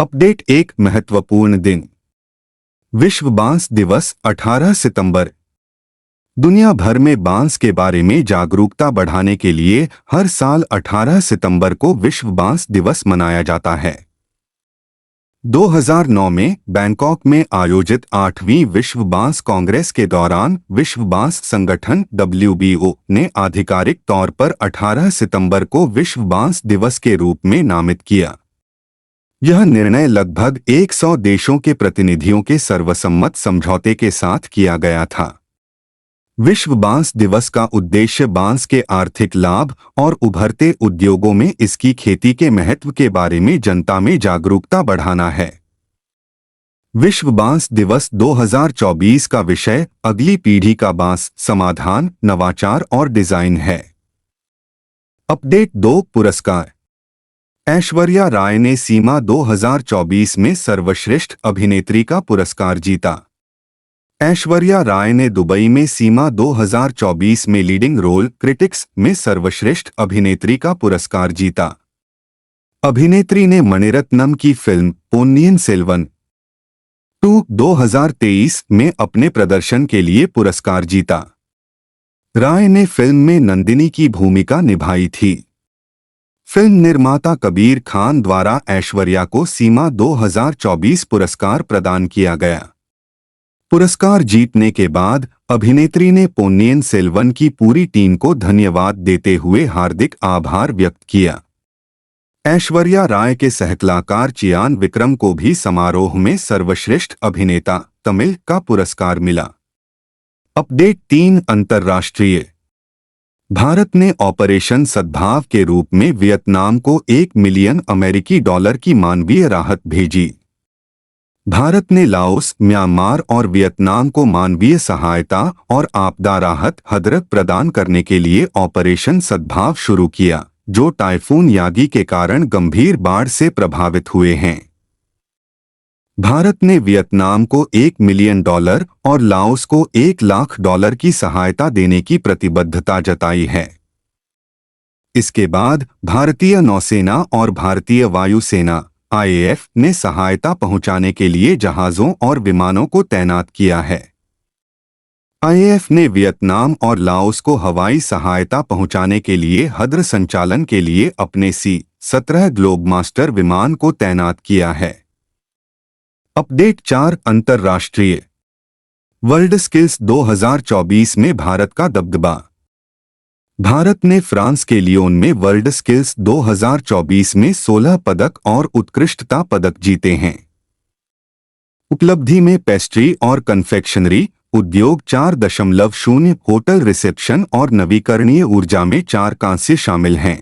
Update. एक महत्वपूर्ण दिन। विश्व बांस दिवस 18 सितंबर। दुनिया भर में बांस के बारे में जागरूकता बढ़ाने के लिए हर साल 18 सितंबर को विश्व बांस दिवस मनाया जाता है। 2009 में बैंकॉक में आयोजित 8वीं विश्व बांस कांग्रेस के दौरान विश्व बांस संगठन WBO ने आधिकारिक तौर पर 18 सितंबर को विश्व बांस दिवस के रूप में नामित किया। यह निर्णय लगभग 100 देशों के प्रतिनिधियों के सर्वसम्मत समझौते के साथ किया गया था। विश्व बांस दिवस का उद्देश्य बांस के आर्थिक लाभ और उभरते उद्योगों में इसकी खेती के महत्व के बारे में जनता में जागरूकता बढ़ाना है। विश्व बांस दिवस 2024 का विषय अगली पीढ़ी का बांस, समाधान, नवाचार और डिजाइन है। अपडेट 2 पुरस्कार। ऐश्वर्या राय ने सीमा 2024 में सर्वश्रेष्ठ अभिनेत्री का पुरस्कार जीता। ऐश्वर्या राय ने दुबई में सीमा 2024 में लीडिंग रोल क्रिटिक्स में सर्वश्रेष्ठ अभिनेत्री का पुरस्कार जीता। अभिनेत्री ने मणिरत्नम की फिल्म पोन्नियिन सेल्वन 2 2023 में अपने प्रदर्शन के लिए पुरस्कार जीता। राय ने फिल्म में नंदिनी की भूमिका निभाई थी। फिल्म निर्माता कबीर खान द्वारा ऐश्वर्या को सीमा 2024 पुरस्कार प्रदान किया गया। पुरस्कार जीतने के बाद अभिनेत्री ने पोन्नियिन सेल्वन की पूरी टीम को धन्यवाद देते हुए हार्दिक आभार व्यक्त किया। ऐश्वर्या राय के सहकलाकार चियान विक्रम को भी समारोह में सर्वश्रेष्ठ अभिनेता तमिल का पुरस्कार मिला। अपडेट 3 अंतर्राष्ट्रीय। भारत ने ऑपरेशन सद्भाव के रूप में वियतनाम को $1 मिलियन की मानवीय राहत भेजी। भारत ने लाओस, म्यांमार और वियतनाम को मानवीय सहायता और आपदा राहत हदरक प्रदान करने के लिए ऑपरेशन सद्भाव शुरू किया, जो टाइफून यागी के कारण गंभीर बाढ़ से प्रभावित हुए हैं। भारत ने वियतनाम को $1 मिलियन और लाओस को $1 लाख की सहायता देने की प्रतिबद्धता जताई है। इसके बाद भारतीय नौसेना और भारतीय वायुसेना IAF ने सहायता पहुंचाने के लिए जहाजों और विमानों को तैनात किया है। IAF ने वियतनाम और लाओस को हवाई सहायता पहुंचाने के लिए हद्र संचालन के लिए अपने C-17 ग्लोबमास्टर विमान को तैनात किया है। अपडेट 4 अंतर्राष्ट्रीय। वर्ल्ड स्किल्स 2024 में भारत का दबदबा। भारत ने फ्रांस के लियोन में वर्ल्ड स्किल्स 2024 में 16 पदक और उत्कृष्टता पदक जीते हैं। उपलब्धि में पेस्ट्री और कन्फेक्शनरी उद्योग 4.0, होटल रिसेप्शन और नवीकरणीय ऊर्जा में 4 कांस्य शामिल हैं।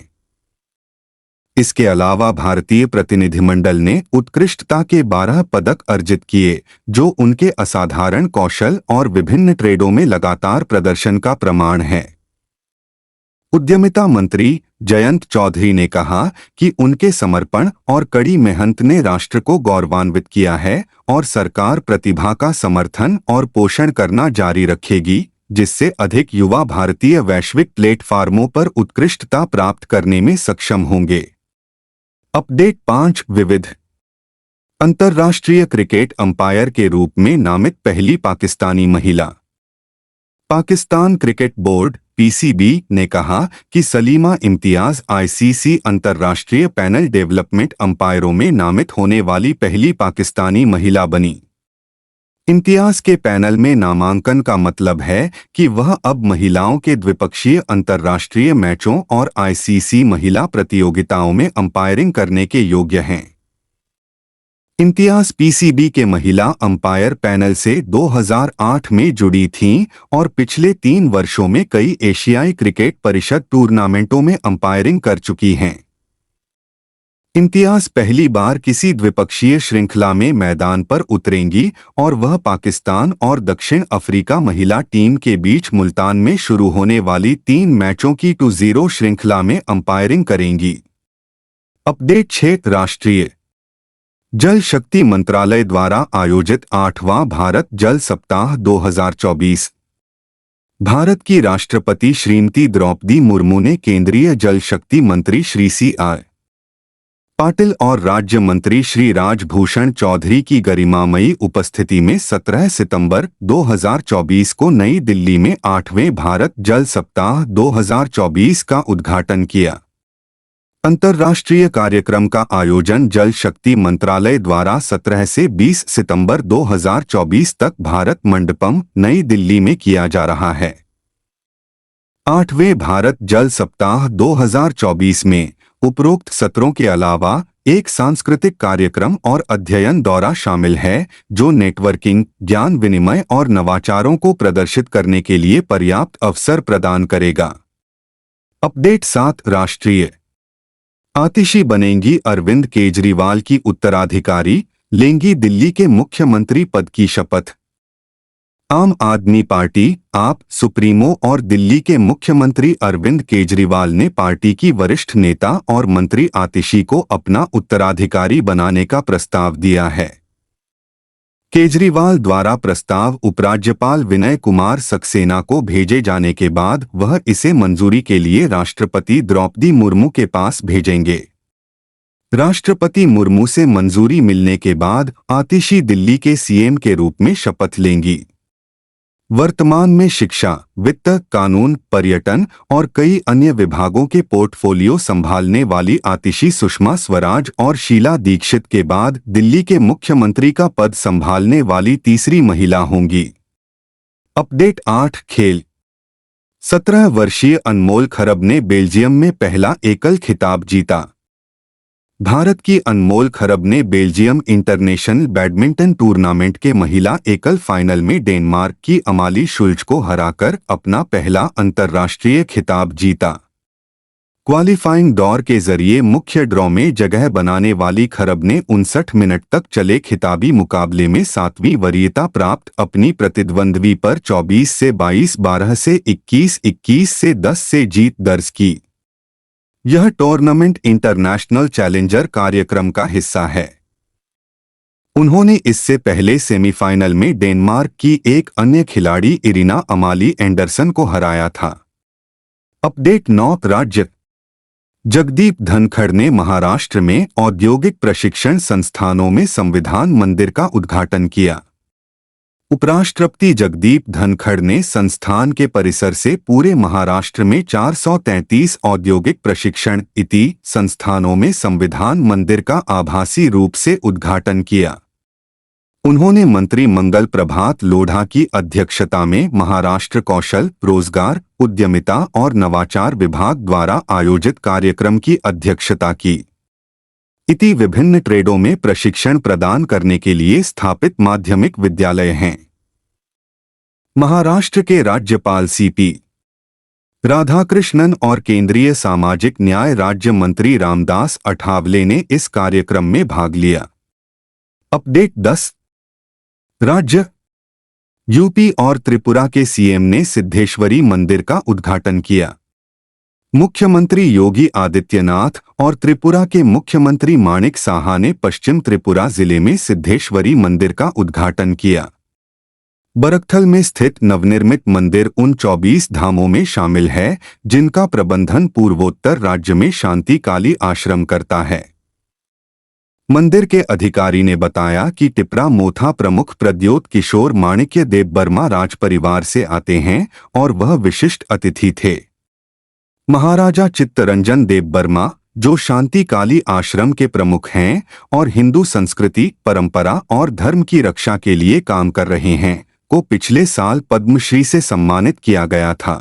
इसके अलावा भारतीय प्रतिनिधिमंडल ने उत्कृष्टता के 12 पदक अर्जित किए, जो उनके असाधारण कौशल और विभिन्न ट्रेडों में लगातार प्रदर्शन का प्रमाण है। उद्यमिता मंत्री जयंत चौधरी ने कहा कि उनके समर्पण और कड़ी मेहनत ने राष्ट्र को गौरवान्वित किया है और सरकार प्रतिभा का समर्थन और पोषण करना जारी रखेगी, जिससे अधिक युवा भारतीय वैश्विक प्लेटफार्मों पर उत्कृष्टता प्राप्त करने में सक्षम होंगे। अपडेट 5 विविध। अंतर्राष्ट्रीय क्रिकेट अंपायर के रूप में नामित पहली पाकिस्तानी महिला। पाकिस्तान क्रिकेट बोर्ड PCB ने कहा कि सलीमा इम्तियाज ICC अंतर्राष्ट्रीय पैनल डेवलपमेंट अंपायरों में नामित होने वाली पहली पाकिस्तानी महिला बनी। इम्तियाज के पैनल में नामांकन का मतलब है कि वह अब महिलाओं के द्विपक्षीय अंतर्राष्ट्रीय मैचों और ICC महिला प्रतियोगिताओं में अंपायरिंग करने के योग्य हैं। इम्तियाज PCB के महिला अंपायर पैनल से 2008 में जुड़ी थीं और पिछले 3 वर्षों में कई एशियाई क्रिकेट परिषद टूर्नामेंटों में अंपायरिंग कर चुकी हैं। इम्तियाज पहली बार किसी द्विपक्षीय श्रृंखला में मैदान पर उतरेंगी और वह पाकिस्तान और दक्षिण अफ्रीका महिला टीम के बीच मुल्तान में शुरू होने वाली 3 मैचों की 2-0 श्रृंखला में अंपायरिंग करेंगी। अपडेट 6 राष्ट्रीय। जल शक्ति मंत्रालय द्वारा आयोजित 8वां भारत जल सप्ताह 2024। भारत की राष्ट्रपति श्रीमती द्रौपदी मुर्मू ने केंद्रीय जल शक्ति मंत्री श्री C.R. पाटिल और राज्य मंत्री श्री राजभूषण चौधरी की गरिमामयी उपस्थिति में 17 सितंबर 2024 को नई दिल्ली में 8वें भारत जल सप्ताह 2024 का उद्घाटन किया। अंतर्राष्ट्रीय कार्यक्रम का आयोजन जल शक्ति मंत्रालय द्वारा 17 से 20 सितंबर 2024 तक भारत मंडपम, नई दिल्ली में किया जा रहा है। 8वें भारत जल सप्ताह 2024 में उपरोक्त सत्रों के अलावा एक सांस्कृतिक कार्यक्रम और अध्ययन दौरा शामिल है, जो नेटवर्किंग, ज्ञान विनिमय और नवाचारों को प्रदर्शित करने के लिए पर्याप्त अवसर प्रदान करेगा। अपडेट 7 राष्ट्रीय आतिशी बनेंगी अरविंद केजरीवाल की उत्तराधिकारी, लेंगी दिल्ली के मुख्यमंत्री पद की शपथ। आम आदमी पार्टी आप सुप्रीमो और दिल्ली के मुख्यमंत्री अरविंद केजरीवाल ने पार्टी की वरिष्ठ नेता और मंत्री आतिशी को अपना उत्तराधिकारी बनाने का प्रस्ताव दिया है। केजरीवाल द्वारा प्रस्ताव उपराज्यपाल विनय कुमार सक्सेना को भेजे जाने के बाद वह इसे मंजूरी के लिए राष्ट्रपति द्रौपदी मुर्मू के पास भेजेंगे। राष्ट्रपति मुर्मू से मंजूरी मिलने के बाद आतिशी दिल्ली के सीएम के रूप में शपथ लेंगी। वर्तमान में शिक्षा, वित्त, कानून, पर्यटन और कई अन्य विभागों के पोर्टफोलियो संभालने वाली आतिशी सुषमा स्वराज और शीला दीक्षित के बाद दिल्ली के मुख्यमंत्री का पद संभालने वाली तीसरी महिला होंगी। अपडेट 8 खेल। 17 वर्षीय अनमोल खरब ने बेल्जियम में पहला एकल खिताब जीता। भारत की अनमोल खरब ने बेल्जियम इंटरनेशनल बैडमिंटन टूर्नामेंट के महिला एकल फाइनल में डेनमार्क की अमाली शुल्ज को हराकर अपना पहला अंतर्राष्ट्रीय खिताब जीता। क्वालिफाइंग दौर के जरिए मुख्य ड्रॉ में जगह बनाने वाली खरब ने 59 मिनट तक चले खिताबी मुकाबले में 7वीं वरीयता प्राप्त अपनी प्रतिद्वंद्वी पर 24 से 22, 12 से 21, 21 से 10 से जीत दर्ज की। यह टूर्नामेंट इंटरनेशनल चैलेंजर कार्यक्रम का हिस्सा है। उन्होंने इससे पहले सेमीफाइनल में डेनमार्क की एक अन्य खिलाड़ी इरिना अमाली एंडरसन को हराया था। अपडेट 9 राज्य। जगदीप धनखड़ ने महाराष्ट्र में औद्योगिक प्रशिक्षण संस्थानों में संविधान मंदिर का उद्घाटन किया। उपराष्ट्रपति जगदीप धनखड़ ने संस्थान के परिसर से पूरे महाराष्ट्र में 433 औद्योगिक प्रशिक्षण इति संस्थानों में संविधान मंदिर का आभासी रूप से उद्घाटन किया। उन्होंने मंत्री मंगल प्रभात लोढ़ा की अध्यक्षता में महाराष्ट्र कौशल, रोजगार, उद्यमिता और नवाचार विभाग द्वारा आयोजित कार्यक्रम की अध्यक्षता की। इति विभिन्न ट्रेडों में प्रशिक्षण प्रदान करने के लिए स्थापित माध्यमिक विद्यालय हैं। महाराष्ट्र के राज्यपाल सीपी राधाकृष्णन और केंद्रीय सामाजिक न्याय राज्य मंत्री रामदास अठावले ने इस कार्यक्रम में भाग लिया। अपडेट 10 राज्य। यूपी और त्रिपुरा के सीएम ने सिद्धेश्वरी मंदिर का उद्घाटन किया। मुख्यमंत्री योगी आदित्यनाथ और त्रिपुरा के मुख्यमंत्री माणिक साहा ने पश्चिम त्रिपुरा जिले में सिद्धेश्वरी मंदिर का उद्घाटन किया। बरकथल में स्थित नवनिर्मित मंदिर उन 24 धामों में शामिल है जिनका प्रबंधन पूर्वोत्तर राज्य में शांति काली आश्रम करता है। मंदिर के अधिकारी ने बताया कि टिपरा मोथा प्रमुख प्रद्योत किशोर माणिक्य देवबर्मा राज परिवार से आते हैं और वह विशिष्ट अतिथि थे। महाराजा चित्तरंजन देवबर्मा, जो शांति काली आश्रम के प्रमुख हैं और हिंदू संस्कृति, परंपरा और धर्म की रक्षा के लिए काम कर रहे हैं, को पिछले साल पद्मश्री से सम्मानित किया गया था।